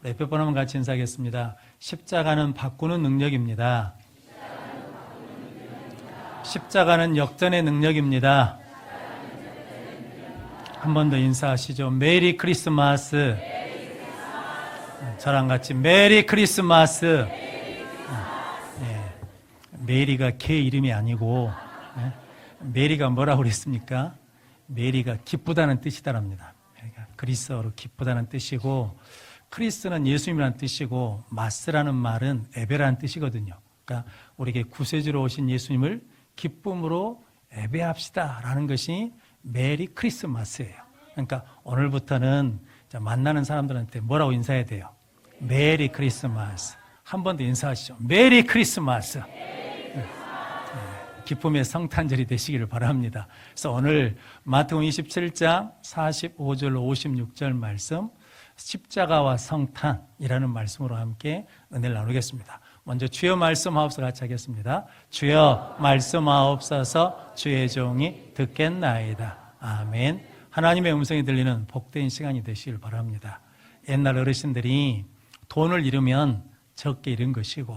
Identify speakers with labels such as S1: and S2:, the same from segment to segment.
S1: 옆에 번 한번 같이 인사하겠습니다. 십자가는 바꾸는 능력입니다. 십자가는 역전의 능력입니다. 한 번 더 인사하시죠. 메리 크리스마스. 저랑 같이 메리 크리스마스. 메리가 걔 이름이 아니고 메리가 뭐라고 그랬습니까? 메리가 기쁘다는 뜻이다랍니다. 그리스어로 기쁘다는 뜻이고, 크리스는 예수님이라는 뜻이고, 마스라는 말은 예배라는 뜻이거든요. 그러니까 우리에게 구세주로 오신 예수님을 기쁨으로 예배합시다라는 것이 메리 크리스마스예요. 그러니까 오늘부터는 만나는 사람들한테 뭐라고 인사해야 돼요? 메리 크리스마스. 한 번 더 인사하시죠. 메리 크리스마스. 기쁨의 성탄절이 되시기를 바랍니다. 그래서 오늘 마태복음 27장 45절 56절 말씀, 십자가와 성탄이라는 말씀으로 함께 은혜를 나누겠습니다. 먼저 주여 말씀하옵소서 같이 하겠습니다. 주여 말씀하옵소서, 주의 종이 듣겠나이다. 아멘. 하나님의 음성이 들리는 복된 시간이 되시길 바랍니다. 옛날 어르신들이 돈을 잃으면 적게 잃은 것이고,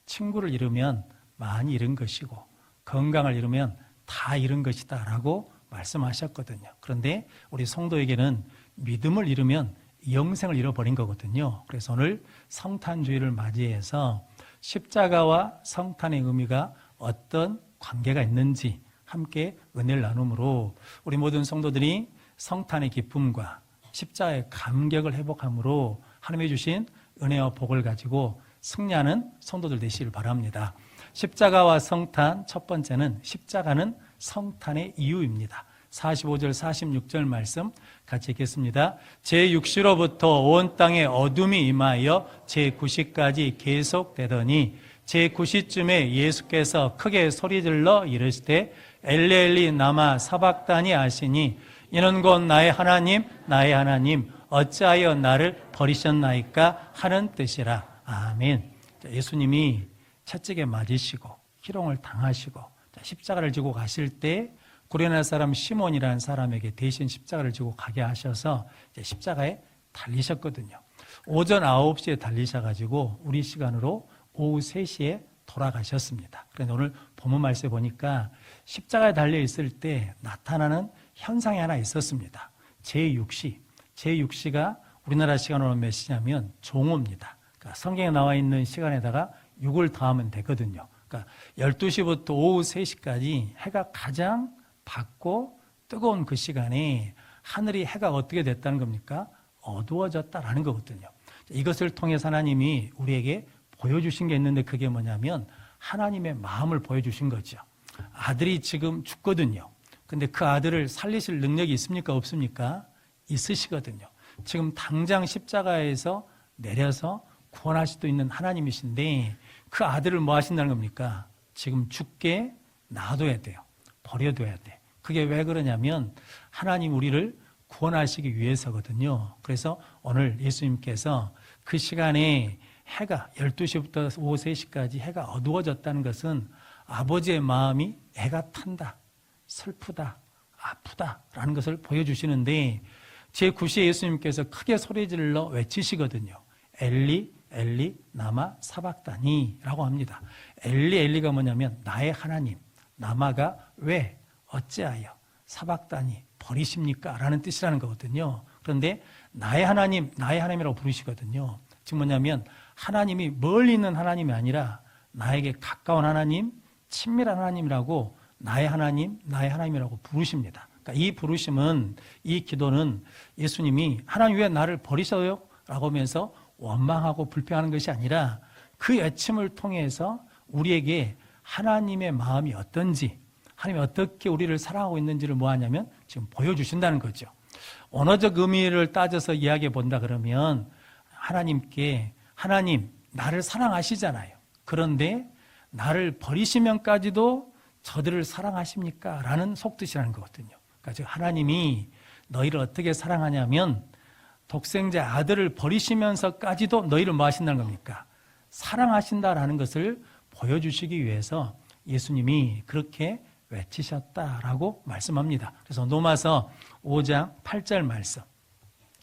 S1: 친구를 잃으면 많이 잃은 것이고, 건강을 잃으면 다 잃은 것이다 라고 말씀하셨거든요. 그런데 우리 성도에게는 믿음을 잃으면 영생을 잃어버린 거거든요. 그래서 오늘 성탄주의를 맞이해서 십자가와 성탄의 의미가 어떤 관계가 있는지 함께 은혜를 나눔으로 우리 모든 성도들이 성탄의 기쁨과 십자가의 감격을 회복함으로 하나님이 주신 은혜와 복을 가지고 승리하는 성도들 되시길 바랍니다. 십자가와 성탄, 첫 번째는 십자가는 성탄의 이유입니다. 45절 46절 말씀 같이 읽겠습니다. 제6시로부터 온 땅에 어둠이 임하여 제9시까지 계속되더니 제9시쯤에 예수께서 크게 소리질러 이르시되 엘리 엘리 라마 사박다니 하시니 이는 곧 나의 하나님 나의 하나님 어찌하여 나를 버리셨나이까 하는 뜻이라. 아멘. 예수님이 채찍에 맞으시고 희롱을 당하시고 십자가를 지고 가실 때 구레네 사람 시몬이라는 사람에게 대신 십자가를 지고 가게 하셔서 십자가에 달리셨거든요. 오전 9시에 달리셔가지고 우리 시간으로 오후 3시에 돌아가셨습니다. 그런데 오늘 본문 말씀에 보니까 십자가에 달려 있을 때 나타나는 현상이 하나 있었습니다. 제6시가 우리나라 시간으로 몇 시냐면 종호입니다. 그러니까 성경에 나와 있는 시간에다가 6을 더하면 되거든요. 그러니까 12시부터 오후 3시까지 해가 가장 밝고 뜨거운 그 시간에 하늘이 해가 어떻게 됐다는 겁니까? 어두워졌다라는 거거든요. 이것을 통해서 하나님이 우리에게 보여주신 게 있는데 그게 뭐냐면 하나님의 마음을 보여주신 거죠. 아들이 지금 죽거든요. 근데 그 아들을 살리실 능력이 있습니까? 없습니까? 있으시거든요. 지금 당장 십자가에서 내려서 구원할 수도 있는 하나님이신데 그 아들을 뭐 하신다는 겁니까? 지금 죽게 놔둬야 돼요. 버려둬야 돼. 그게 왜 그러냐면 하나님 우리를 구원하시기 위해서거든요. 그래서 오늘 예수님께서 그 시간에 해가 12시부터 오후 3시까지 해가 어두워졌다는 것은 아버지의 마음이 애가 탄다, 슬프다, 아프다라는 것을 보여주시는데 제9시에 예수님께서 크게 소리질러 외치시거든요. 엘리 엘리 나마 사박다니라고 합니다. 엘리 엘리가 뭐냐면 나의 하나님, 나마가 왜 어찌하여 사박다니 버리십니까? 라는 뜻이라는 거거든요. 그런데 나의 하나님, 나의 하나님이라고 부르시거든요. 즉 뭐냐면 하나님이 멀리 있는 하나님이 아니라 나에게 가까운 하나님, 친밀한 하나님이라고 나의 하나님, 나의 하나님이라고 부르십니다. 그러니까 이 부르심은, 이 기도는 예수님이 하나님 왜 나를 버리셔요? 라고 하면서 원망하고 불평하는 것이 아니라 그 애침을 통해서 우리에게 하나님의 마음이 어떤지, 하나님이 어떻게 우리를 사랑하고 있는지를 뭐 하냐면 지금 보여주신다는 거죠. 언어적 의미를 따져서 이야기해 본다 그러면 하나님께 하나님 나를 사랑하시잖아요. 그런데 나를 버리시면까지도 저들을 사랑하십니까? 라는 속뜻이라는 거거든요. 그러니까 하나님이 너희를 어떻게 사랑하냐면 독생자 아들을 버리시면서까지도 너희를 뭐 하신다는 겁니까? 사랑하신다라는 것을 보여주시기 위해서 예수님이 그렇게 외치셨다라고 말씀합니다. 그래서 로마서 5장 8절 말씀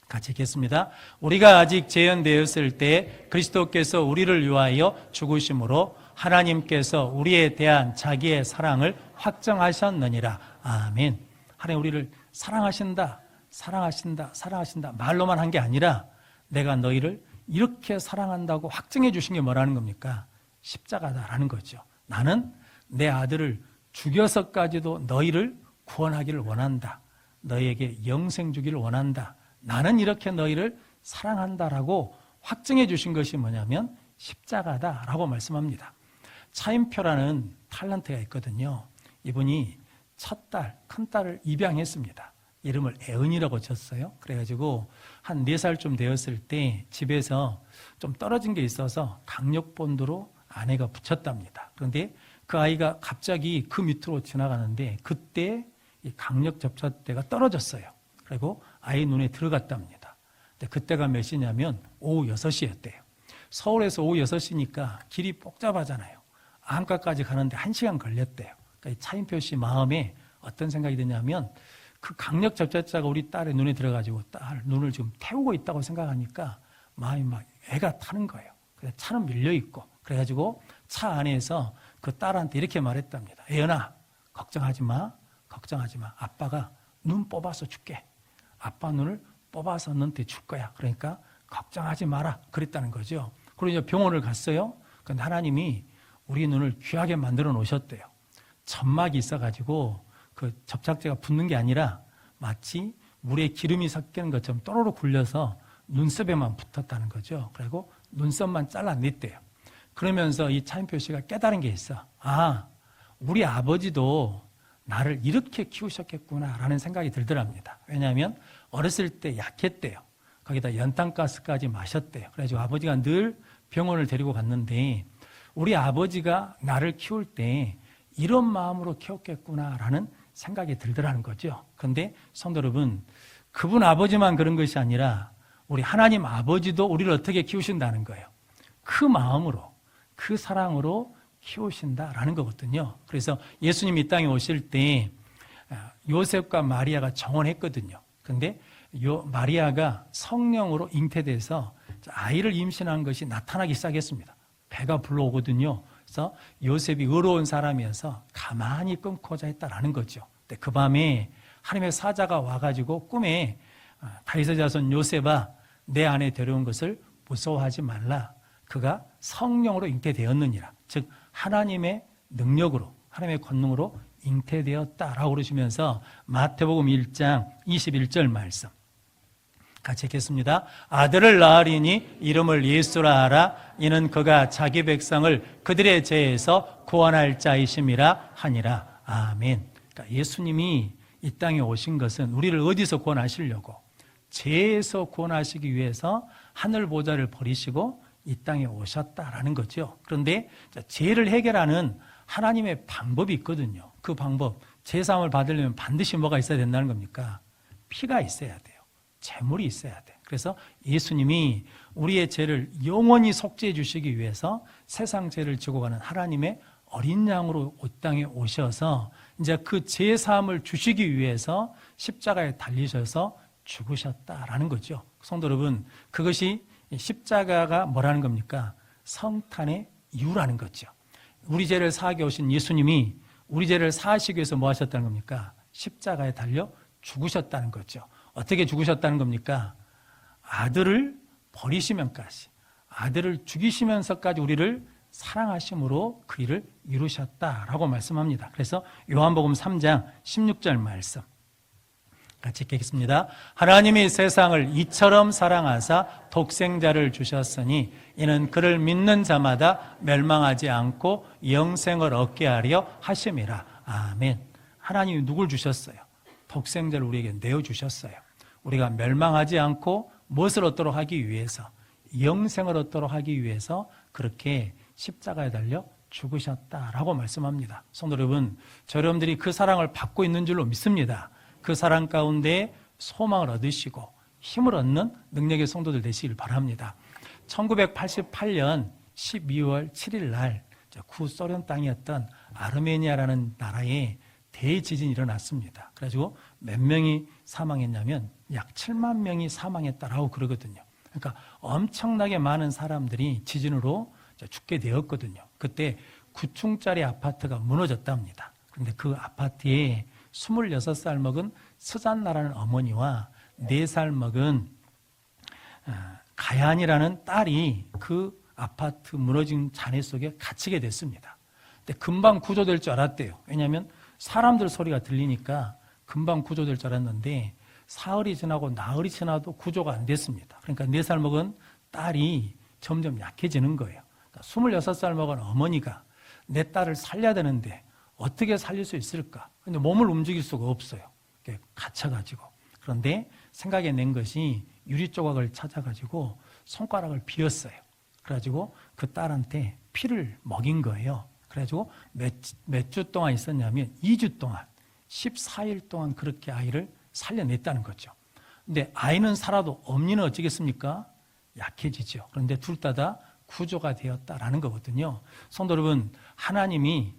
S1: 같이 읽겠습니다. 우리가 아직 재현되었을 때 그리스도께서 우리를 위하여 죽으심으로 하나님께서 우리에 대한 자기의 사랑을 확정하셨느니라. 아멘. 하나님 우리를 사랑하신다, 사랑하신다, 사랑하신다 말로만 한 게 아니라 내가 너희를 이렇게 사랑한다고 확증해 주신 게 뭐라는 겁니까? 십자가다라는 거죠. 나는 내 아들을 죽여서까지도 너희를 구원하기를 원한다. 너희에게 영생 주기를 원한다. 나는 이렇게 너희를 사랑한다라고 확증해 주신 것이 뭐냐면 십자가다라고 말씀합니다. 차인표라는 탤런트가 있거든요. 이분이 첫 딸, 큰 딸을 입양했습니다. 이름을 애은이라고 졌어요. 그래가지고 한 4살쯤 되었을 때 집에서 좀 떨어진 게 있어서 강력본드로 아내가 붙였답니다. 그런데 그 아이가 갑자기 그 밑으로 지나가는데 그때 이 강력 접착대가 떨어졌어요. 그리고 아이 눈에 들어갔답니다. 근데 그때가 몇 시냐면 오후 6시였대요. 서울에서 오후 6시니까 길이 복잡하잖아요. 안가까지 가는데 1시간 걸렸대요. 그러니까 차인표 씨 마음에 어떤 생각이 드냐면 그 강력 접착제가 우리 딸의 눈에 들어가지고 딸 눈을 지금 태우고 있다고 생각하니까 마음이 막 애가 타는 거예요. 그래서 차는 밀려있고 그래가지고 차 안에서 그 딸한테 이렇게 말했답니다. 애연아, 걱정하지 마. 걱정하지 마. 아빠가 눈 뽑아서 줄게. 아빠 눈을 뽑아서 너한테 줄 거야. 그러니까 걱정하지 마라. 그랬다는 거죠. 그리고 이제 병원을 갔어요. 근데 하나님이 우리 눈을 귀하게 만들어 놓으셨대요. 점막이 있어가지고 그 접착제가 붙는 게 아니라 마치 물에 기름이 섞이는 것처럼 또로로 굴려서 눈썹에만 붙었다는 거죠. 그리고 눈썹만 잘라냈대요. 그러면서 이 차인표 씨가 깨달은 게 있어. 아, 우리 아버지도 나를 이렇게 키우셨겠구나라는 생각이 들더랍니다. 왜냐하면 어렸을 때 약했대요. 거기다 연탄가스까지 마셨대요. 그래가지고 아버지가 늘 병원을 데리고 갔는데 우리 아버지가 나를 키울 때 이런 마음으로 키웠겠구나라는 생각이 들더라는 거죠. 그런데 성도 여러분, 그분 아버지만 그런 것이 아니라 우리 하나님 아버지도 우리를 어떻게 키우신다는 거예요. 그 마음으로, 그 사랑으로 키우신다라는 거거든요. 그래서 예수님이 이 땅에 오실 때 요셉과 마리아가 정혼했거든요. 그런데 마리아가 성령으로 잉태돼서 아이를 임신한 것이 나타나기 시작했습니다. 배가 불러오거든요. 그래서 요셉이 의로운 사람이어서 가만히 끊고자 했다라는 거죠. 근데 그 밤에 하나님의 사자가 와가지고 꿈에 다윗의 자손 요셉아, 내 안에 데려온 것을 무서워하지 말라. 그가 성령으로 잉태되었느니라. 즉 하나님의 능력으로, 하나님의 권능으로 잉태되었다라고 그러시면서 마태복음 1장 21절 말씀 같이 읽겠습니다. 아들을 낳으리니 이름을 예수라 하라. 이는 그가 자기 백성을 그들의 죄에서 구원할 자이심이라 하니라. 아멘. 그러니까 예수님이 이 땅에 오신 것은 우리를 어디서 구원하시려고? 죄에서 구원하시기 위해서 하늘 보좌를 버리시고 이 땅에 오셨다라는 거죠. 그런데 죄를 해결하는 하나님의 방법이 있거든요. 그 방법, 제사함을 받으려면 반드시 뭐가 있어야 된다는 겁니까? 피가 있어야 돼요. 제물이 있어야 돼. 그래서 예수님이 우리의 죄를 영원히 속죄해 주시기 위해서 세상 죄를 지고 가는 하나님의 어린 양으로 이 땅에 오셔서 이제 그 죄 사함을 주시기 위해서 십자가에 달리셔서 죽으셨다라는 거죠. 성도 여러분, 그것이 십자가가 뭐라는 겁니까? 성탄의 이유라는 거죠. 우리 죄를 사하게 오신 예수님이 우리 죄를 사하시기 위해서 뭐 하셨다는 겁니까? 십자가에 달려 죽으셨다는 거죠. 어떻게 죽으셨다는 겁니까? 아들을 버리시면까지, 아들을 죽이시면서까지 우리를 사랑하심으로 그 일을 이루셨다라고 말씀합니다. 그래서 요한복음 3장 16절 말씀 같이 읽겠습니다. 하나님이 세상을 이처럼 사랑하사 독생자를 주셨으니 이는 그를 믿는 자마다 멸망하지 않고 영생을 얻게 하려 하심이라. 아멘. 하나님이 누굴 주셨어요? 독생자를 우리에게 내어주셨어요. 우리가 멸망하지 않고 무엇을 얻도록 하기 위해서? 영생을 얻도록 하기 위해서 그렇게 십자가에 달려 죽으셨다라고 말씀합니다. 성도 여러분, 여러분들이 그 사랑을 받고 있는 줄로 믿습니다. 그 사랑 가운데 소망을 얻으시고 힘을 얻는 능력의 성도들 되시길 바랍니다. 1988년 12월 7일 날 구소련 땅이었던 아르메니아라는 나라에 대지진이 일어났습니다. 그래가지고 몇 명이 사망했냐면 약 7만 명이 사망했다라고 그러거든요. 그러니까 엄청나게 많은 사람들이 지진으로 죽게 되었거든요. 그때 9층짜리 아파트가 무너졌답니다. 그런데 그 아파트에 26살 먹은 스잔나라는 어머니와 4살 먹은 가얀이라는 딸이 그 아파트 무너진 잔해 속에 갇히게 됐습니다. 근데 금방 구조될 줄 알았대요. 왜냐하면 사람들 소리가 들리니까 금방 구조될 줄 알았는데 사흘이 지나고 나흘이 지나도 구조가 안 됐습니다. 그러니까 4살 먹은 딸이 점점 약해지는 거예요. 그러니까 26살 먹은 어머니가 내 딸을 살려야 되는데 어떻게 살릴 수 있을까? 근데 몸을 움직일 수가 없어요. 갇혀가지고. 그런데 생각해 낸 것이 유리 조각을 찾아가지고 손가락을 비었어요. 그래가지고 그 딸한테 피를 먹인 거예요. 그래가지고 몇 주 동안 있었냐면 2주 동안 14일 동안 그렇게 아이를 살려냈다는 거죠. 근데 아이는 살아도 어머니는 어찌겠습니까? 약해지죠. 그런데 둘 다 구조가 되었다라는 거거든요. 성도 여러분, 하나님이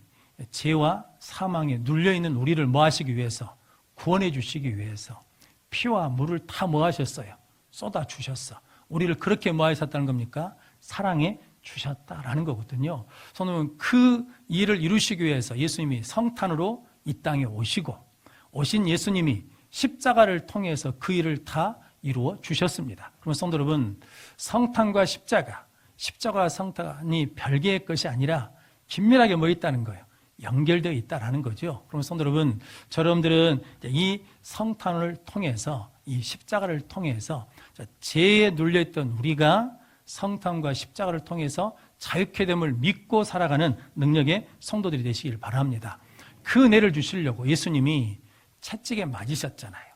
S1: 죄와 사망에 눌려있는 우리를 뭐 하시기 위해서? 구원해 주시기 위해서 피와 물을 다 뭐 하셨어요? 쏟아 주셨어. 우리를 그렇게 뭐 하셨다는 겁니까? 사랑해 주셨다라는 거거든요. 성도 여러분, 그 일을 이루시기 위해서 예수님이 성탄으로 이 땅에 오신 예수님이 십자가를 통해서 그 일을 다 이루어 주셨습니다. 그러면 성도 여러분, 성탄과 십자가와 성탄이 별개의 것이 아니라 긴밀하게 뭐 있다는 거예요? 연결되어 있다라는 거죠. 그러면 성도 여러분, 여러분들은 이 성탄을 통해서, 이 십자가를 통해서 죄에 눌려있던 우리가 성탄과 십자가를 통해서 자유케 됨을 믿고 살아가는 능력의 성도들이 되시길 바랍니다. 그 은혜를 주시려고 예수님이 채찍에 맞으셨잖아요.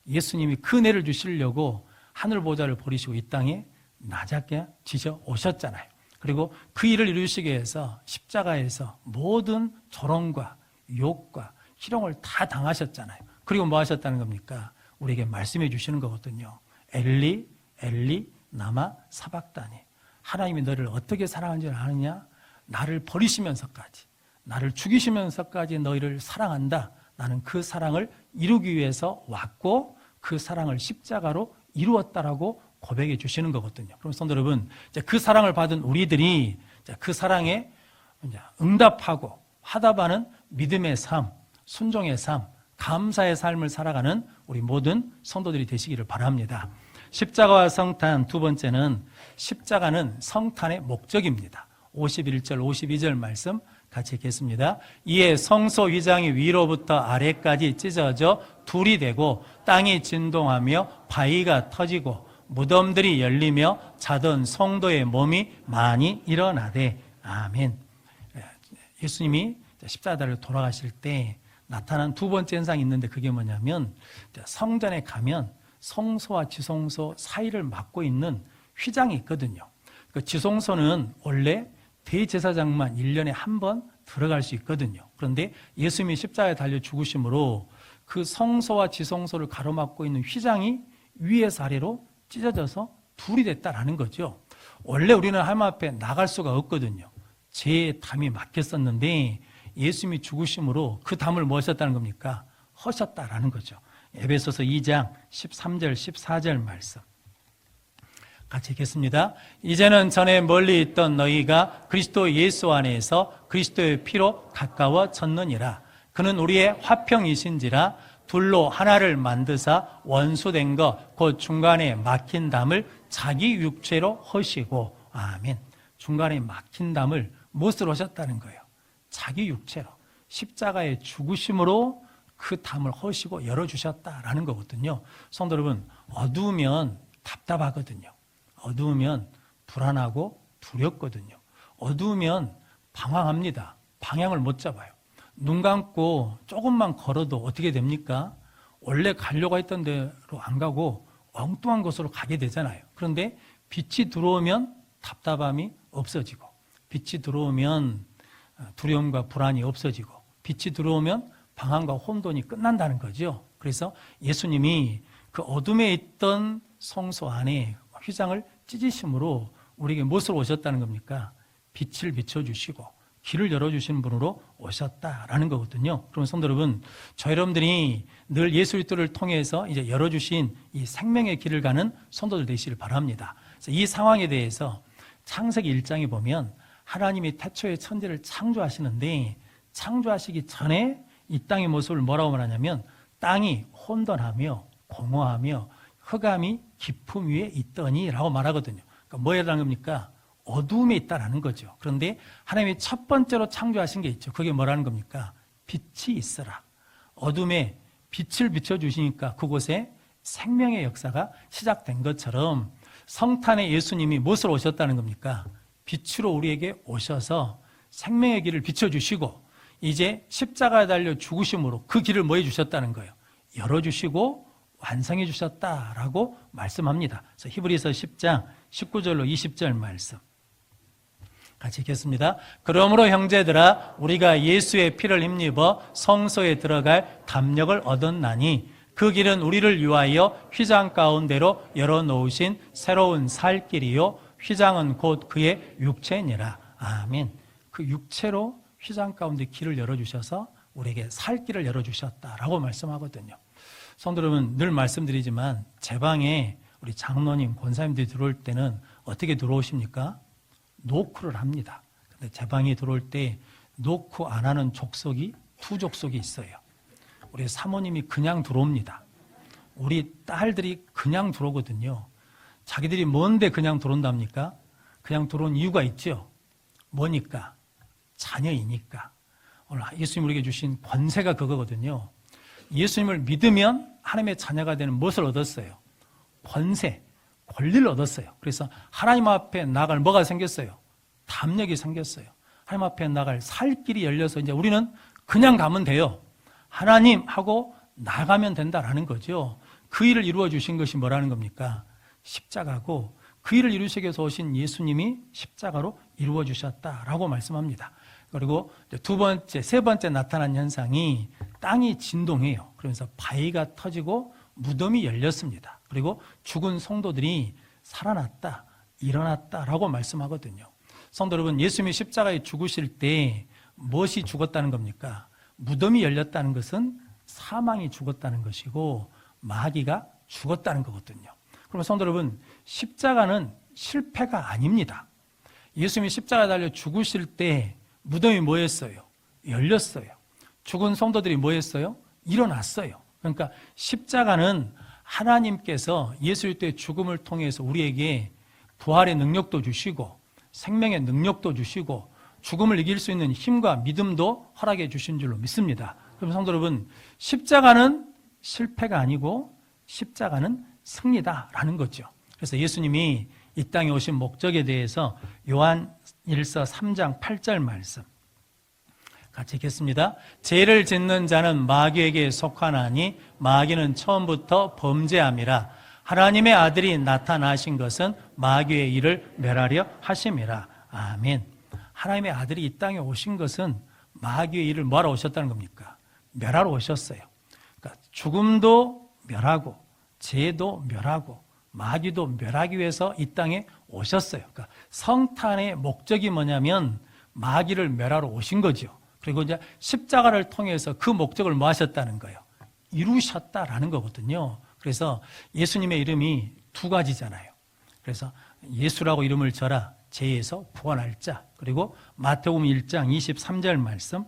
S1: 예수님이 그 은혜를 주시려고 하늘 보좌를 버리시고 이 땅에 낮게 지셔 오셨잖아요. 그리고 그 일을 이루시기 위해서 십자가에서 모든 조롱과 욕과 희롱을 다 당하셨잖아요. 그리고 뭐 하셨다는 겁니까? 우리에게 말씀해 주시는 거거든요. 엘리 엘리 나마 사박다니. 하나님이 너를 어떻게 사랑하는지 아느냐? 나를 버리시면서까지, 나를 죽이시면서까지 너희를 사랑한다. 나는 그 사랑을 이루기 위해서 왔고 그 사랑을 십자가로 이루었다라고 고백해 주시는 거거든요. 그럼 성도 여러분, 그 사랑을 받은 우리들이 그 사랑에 응답하고 화답하는 믿음의 삶, 순종의 삶, 감사의 삶을 살아가는 우리 모든 성도들이 되시기를 바랍니다. 십자가와 성탄, 두 번째는 십자가는 성탄의 목적입니다. 51절, 52절 말씀 같이 읽겠습니다. 이에 성소 위장이 위로부터 아래까지 찢어져 둘이 되고 땅이 진동하며 바위가 터지고 무덤들이 열리며 자던 성도의 몸이 많이 일어나되. 아멘. 예수님이 십자가를 돌아가실 때 나타난 두 번째 현상이 있는데 그게 뭐냐면 성전에 가면 성소와 지성소 사이를 막고 있는 휘장이 있거든요. 그 지성소는 원래 대제사장만 1년에 한 번 들어갈 수 있거든요. 그런데 예수님이 십자가에 달려 죽으심으로 그 성소와 지성소를 가로막고 있는 휘장이 위에서 아래로 찢어져서 둘이 됐다라는 거죠. 원래 우리는 하나님 앞에 나갈 수가 없거든요. 죄의 담이 막혔었는데 예수님이 죽으심으로 그 담을 뭐 하셨다는 겁니까? 허셨다라는 거죠. 에베소서 2장 13절 14절 말씀 같이 읽겠습니다. 이제는 전에 멀리 있던 너희가 그리스도 예수 안에서 그리스도의 피로 가까워졌느니라. 그는 우리의 화평이신지라 둘로 하나를 만드사 원수된 것 곧 중간에 막힌 담을 자기 육체로 허시고. 아멘. 중간에 막힌 담을 무엇으로 하셨다는 거예요? 자기 육체로 십자가의 죽으심으로 그 담을 허시고 열어주셨다라는 거거든요. 성도 여러분, 어두우면 답답하거든요. 어두우면 불안하고 두렵거든요. 어두우면 방황합니다. 방향을 못 잡아요. 눈 감고 조금만 걸어도 어떻게 됩니까? 원래 가려고 했던 대로 안 가고 엉뚱한 곳으로 가게 되잖아요. 그런데 빛이 들어오면 답답함이 없어지고, 빛이 들어오면 두려움과 불안이 없어지고, 빛이 들어오면 방황과 혼돈이 끝난다는 거죠. 그래서 예수님이 그 어둠에 있던 성소 안에 휘장을 찢으심으로 우리에게 무엇으로 오셨다는 겁니까? 빛을 비춰주시고 길을 열어주신 분으로 오셨다라는 거거든요. 그러면 성도 여러분, 저 여러분들이 늘 예수 그리스도를 통해서 이제 열어주신 이 생명의 길을 가는 성도들 되시길 바랍니다. 그래서 이 상황에 대해서 창세기 1장에 보면 하나님이 태초에 천지를 창조하시는데 창조하시기 전에 이 땅의 모습을 뭐라고 말하냐면 땅이 혼돈하며 공허하며 흑암이 깊음 위에 있더니 라고 말하거든요. 그러니까 뭐에 해당하는 겁니까? 어두움에 있다라는 거죠. 그런데 하나님이 첫 번째로 창조하신 게 있죠. 그게 뭐라는 겁니까? 빛이 있어라. 어둠에 빛을 비춰주시니까 그곳에 생명의 역사가 시작된 것처럼 성탄에 예수님이 무엇으로 오셨다는 겁니까? 빛으로 우리에게 오셔서 생명의 길을 비춰주시고 이제 십자가에 달려 죽으심으로 그 길을 뭐 해주셨다는 거예요? 열어주시고 완성해 주셨다라고 말씀합니다. 그래서 히브리서 10장 19절로 20절 말씀 같이 읽겠습니다. 그러므로 형제들아 우리가 예수의 피를 힘입어 성소에 들어갈 담력을 얻었나니 그 길은 우리를 위하여 휘장 가운데로 열어놓으신 새로운 살 길이요 휘장은 곧 그의 육체니라. 아멘. 그 육체로 휘장 가운데 길을 열어주셔서 우리에게 살 길을 열어주셨다라고 말씀하거든요. 성도 여러분, 늘 말씀드리지만 제 방에 우리 장로님, 권사님들이 들어올 때는 어떻게 들어오십니까? 노크를 합니다. 근데 제 방에 들어올 때 노크 안 하는 족속이 두 족속이 있어요. 우리 사모님이 그냥 들어옵니다. 우리 딸들이 그냥 들어오거든요. 자기들이 뭔데 그냥 들어온답니까? 그냥 들어온 이유가 있죠. 뭐니까? 자녀이니까. 오늘 예수님 우리에게 주신 권세가 그거거든요. 예수님을 믿으면 하나님의 자녀가 되는 무엇을 얻었어요? 권세, 권리를 얻었어요. 그래서 하나님 앞에 나갈 뭐가 생겼어요? 담력이 생겼어요. 하나님 앞에 나갈 살 길이 열려서 이제 우리는 그냥 가면 돼요. 하나님 하고 나가면 된다라는 거죠. 그 일을 이루어 주신 것이 뭐라는 겁니까? 십자가고 그 일을 이루시기 위해서 오신 예수님이 십자가로 이루어 주셨다라고 말씀합니다. 그리고 두 번째, 세 번째 나타난 현상이 땅이 진동해요. 그러면서 바위가 터지고 무덤이 열렸습니다. 그리고 죽은 성도들이 살아났다, 일어났다라고 말씀하거든요. 성도 여러분, 예수님이 십자가에 죽으실 때 무엇이 죽었다는 겁니까? 무덤이 열렸다는 것은 사망이 죽었다는 것이고 마귀가 죽었다는 거거든요. 그러면 성도 여러분, 십자가는 실패가 아닙니다. 예수님이 십자가에 달려 죽으실 때 무덤이 뭐였어요? 열렸어요. 죽은 성도들이 뭐였어요? 일어났어요. 그러니까 십자가는 하나님께서 예수 그리스도의 죽음을 통해서 우리에게 부활의 능력도 주시고 생명의 능력도 주시고 죽음을 이길 수 있는 힘과 믿음도 허락해 주신 줄로 믿습니다. 그럼 성도 여러분, 십자가는 실패가 아니고 십자가는 승리다라는 거죠. 그래서 예수님이 이 땅에 오신 목적에 대해서 요한 1서 3장 8절 말씀 같이 읽겠습니다. 죄를 짓는 자는 마귀에게 속하나니 마귀는 처음부터 범죄함이라. 하나님의 아들이 나타나신 것은 마귀의 일을 멸하려 하심이라. 아멘. 하나님의 아들이 이 땅에 오신 것은 마귀의 일을 뭐하러 오셨다는 겁니까? 멸하러 오셨어요. 그러니까 죽음도 멸하고 죄도 멸하고 마귀도 멸하기 위해서 이 땅에 오셨어요. 그러니까 성탄의 목적이 뭐냐면 마귀를 멸하러 오신 거죠. 그리고 이제 십자가를 통해서 그 목적을 뭐 하셨다는 거예요? 이루셨다라는 거거든요. 그래서 예수님의 이름이 두 가지잖아요. 그래서 예수라고 이름을 져라. 죄에서 구원할 자. 그리고 마태복음 1장 23절 말씀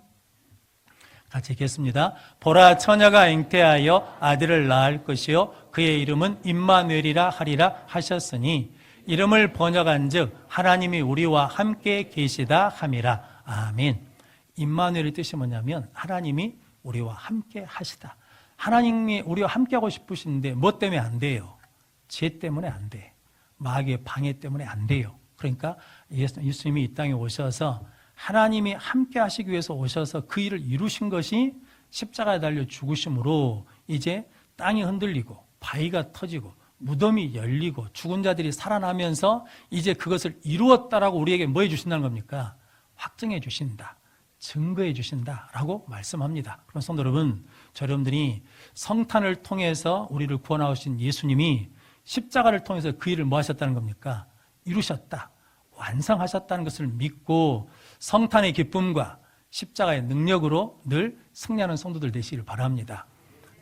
S1: 같이 읽겠습니다. 보라, 처녀가 잉태하여 아들을 낳을 것이요 그의 이름은 임마누엘이라 하리라 하셨으니 이름을 번역한 즉 하나님이 우리와 함께 계시다 함이라. 아멘. 임마누엘의 뜻이 뭐냐면 하나님이 우리와 함께 하시다. 하나님이 우리와 함께 하고 싶으신데 뭐 때문에 안 돼요? 죄 때문에 안 돼. 마귀의 방해 때문에 안 돼요. 그러니까 예수님이 이 땅에 오셔서 하나님이 함께 하시기 위해서 오셔서 그 일을 이루신 것이 십자가에 달려 죽으심으로 이제 땅이 흔들리고 바위가 터지고 무덤이 열리고 죽은 자들이 살아나면서 이제 그것을 이루었다라고 우리에게 뭐 해주신다는 겁니까? 확증해 주신다. 증거해 주신다라고 말씀합니다. 그럼 성도 여러분, 저 여러분들이 성탄을 통해서 우리를 구원하신 예수님이 십자가를 통해서 그 일을 뭐 하셨다는 겁니까? 이루셨다. 완성하셨다는 것을 믿고 성탄의 기쁨과 십자가의 능력으로 늘 승리하는 성도들 되시길 바랍니다.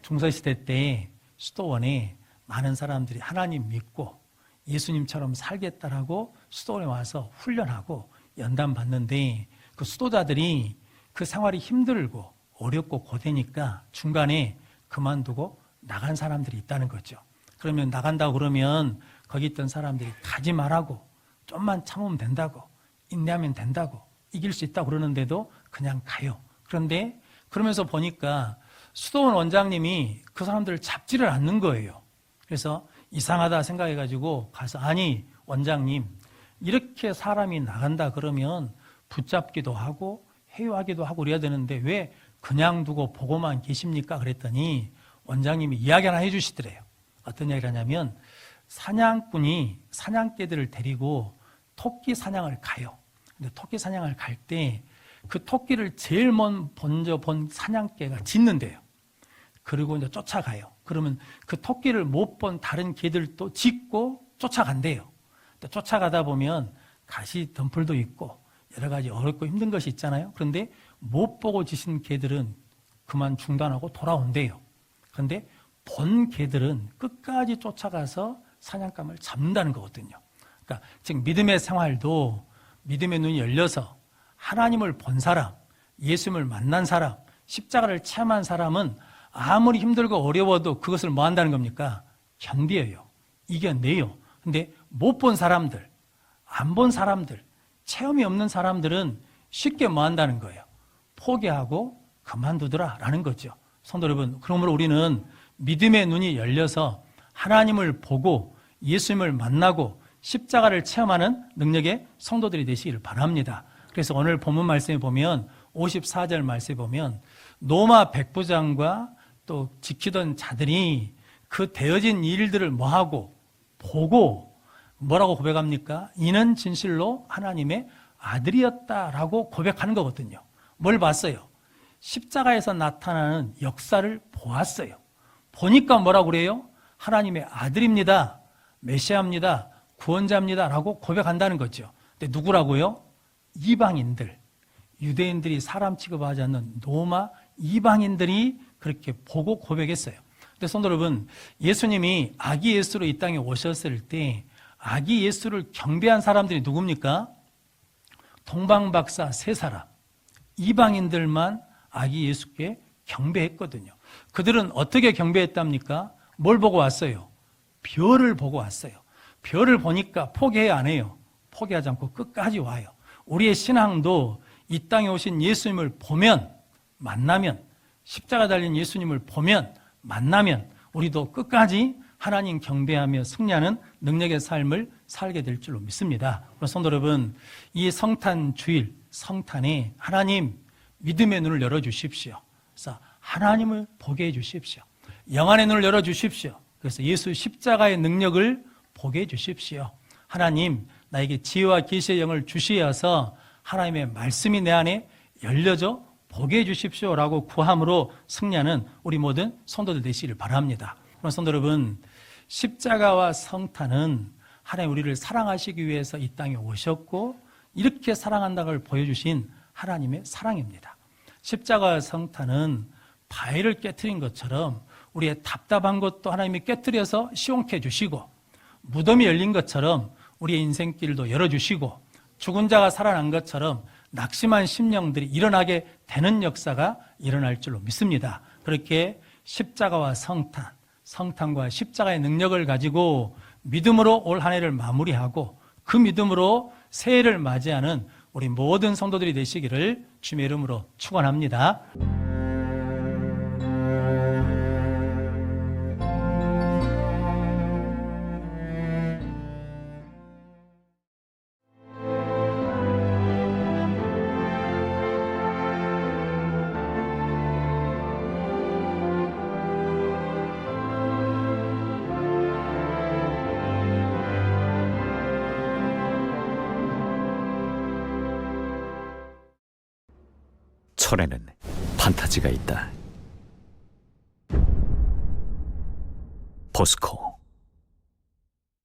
S1: 중세시대 때 수도원에 많은 사람들이 하나님 믿고 예수님처럼 살겠다라고 수도원에 와서 훈련하고 연단 받는데 그 수도자들이 그 생활이 힘들고 어렵고 고되니까 중간에 그만두고 나간 사람들이 있다는 거죠. 그러면 나간다고 그러면 거기 있던 사람들이 가지 말라고, 좀만 참으면 된다고, 인내하면 된다고, 이길 수 있다고 그러는데도 그냥 가요. 그런데 그러면서 보니까 수도원 원장님이 그 사람들을 잡지를 않는 거예요. 그래서 이상하다 생각해가지고 가서, 아니 원장님, 이렇게 사람이 나간다 그러면 붙잡기도 하고 해유하기도 하고 그래야 되는데 왜 그냥 두고 보고만 계십니까? 그랬더니 원장님이 이야기 하나 해주시더래요. 어떤 이야기를 하냐면, 사냥꾼이 사냥개들을 데리고 토끼 사냥을 가요. 근데 토끼 사냥을 갈 때 그 토끼를 제일 먼저 본 사냥개가 짖는데요. 그리고 이제 쫓아가요. 그러면 그 토끼를 못 본 다른 개들도 짖고 쫓아간대요. 쫓아가다 보면 가시 덤불도 있고 여러 가지 어렵고 힘든 것이 있잖아요. 그런데 못 보고 짖은 개들은 그만 중단하고 돌아온대요. 그런데 본 개들은 끝까지 쫓아가서 사냥감을 잡는다는 거거든요. 그러니까 즉 믿음의 생활도 믿음의 눈이 열려서 하나님을 본 사람, 예수님을 만난 사람, 십자가를 체험한 사람은 아무리 힘들고 어려워도 그것을 뭐 한다는 겁니까? 견뎌요. 이겨내요. 근데 못 본 사람들, 안 본 사람들, 체험이 없는 사람들은 쉽게 뭐 한다는 거예요? 포기하고 그만두더라라는 거죠. 성도 여러분, 그러므로 우리는 믿음의 눈이 열려서 하나님을 보고 예수님을 만나고 십자가를 체험하는 능력의 성도들이 되시기를 바랍니다. 그래서 오늘 본문 말씀에 보면 54절 말씀에 보면 로마 백부장과 또 지키던 자들이 그 되어진 일들을 뭐하고 보고 뭐라고 고백합니까? 이는 진실로 하나님의 아들이었다라고 고백하는 거거든요. 뭘 봤어요? 십자가에서 나타나는 역사를 보았어요. 보니까 뭐라고 그래요? 하나님의 아들입니다, 메시아입니다, 구원자입니다 라고 고백한다는 거죠. 근데 누구라고요? 이방인들, 유대인들이 사람 취급하지 않는 로마 이방인들이 그렇게 보고 고백했어요. 근데 성도 여러분, 예수님이 아기 예수로 이 땅에 오셨을 때 아기 예수를 경배한 사람들이 누굽니까? 동방박사 세 사람, 이방인들만 아기 예수께 경배했거든요. 그들은 어떻게 경배했답니까? 뭘 보고 왔어요? 별을 보고 왔어요. 별을 보니까 포기해 안 해요. 포기하지 않고 끝까지 와요. 우리의 신앙도 이 땅에 오신 예수님을 보면, 만나면, 십자가 달린 예수님을 보면, 만나면 우리도 끝까지 하나님 경배하며 승리하는 능력의 삶을 살게 될 줄로 믿습니다. 성도 여러분, 이 성탄 주일, 성탄에 하나님 믿음의 눈을 열어주십시오. 그래서 하나님을 보게 해주십시오. 영안의 눈을 열어주십시오. 그래서 예수 십자가의 능력을 보게 해주십시오. 하나님, 나에게 지혜와 계시의 영을 주시어서 하나님의 말씀이 내 안에 열려져 보게 해주십시오 라고 구함으로 승리하는 우리 모든 성도들 되시기를 바랍니다. 그럼 성도 여러분, 십자가와 성탄은 하나님 우리를 사랑하시기 위해서 이 땅에 오셨고 이렇게 사랑한다는 걸 보여주신 하나님의 사랑입니다. 십자가와 성탄은 바위를 깨트린 것처럼 우리의 답답한 것도 하나님이 깨트려서 시원케 해주시고, 무덤이 열린 것처럼 우리의 인생길도 열어주시고, 죽은 자가 살아난 것처럼 낙심한 심령들이 일어나게 되는 역사가 일어날 줄로 믿습니다. 그렇게 십자가와 성탄, 성탄과 십자가의 능력을 가지고 믿음으로 올 한 해를 마무리하고 그 믿음으로 새해를 맞이하는 우리 모든 성도들이 되시기를 주님의 이름으로 축원합니다.
S2: 철에는 판타지가 있다. 포스코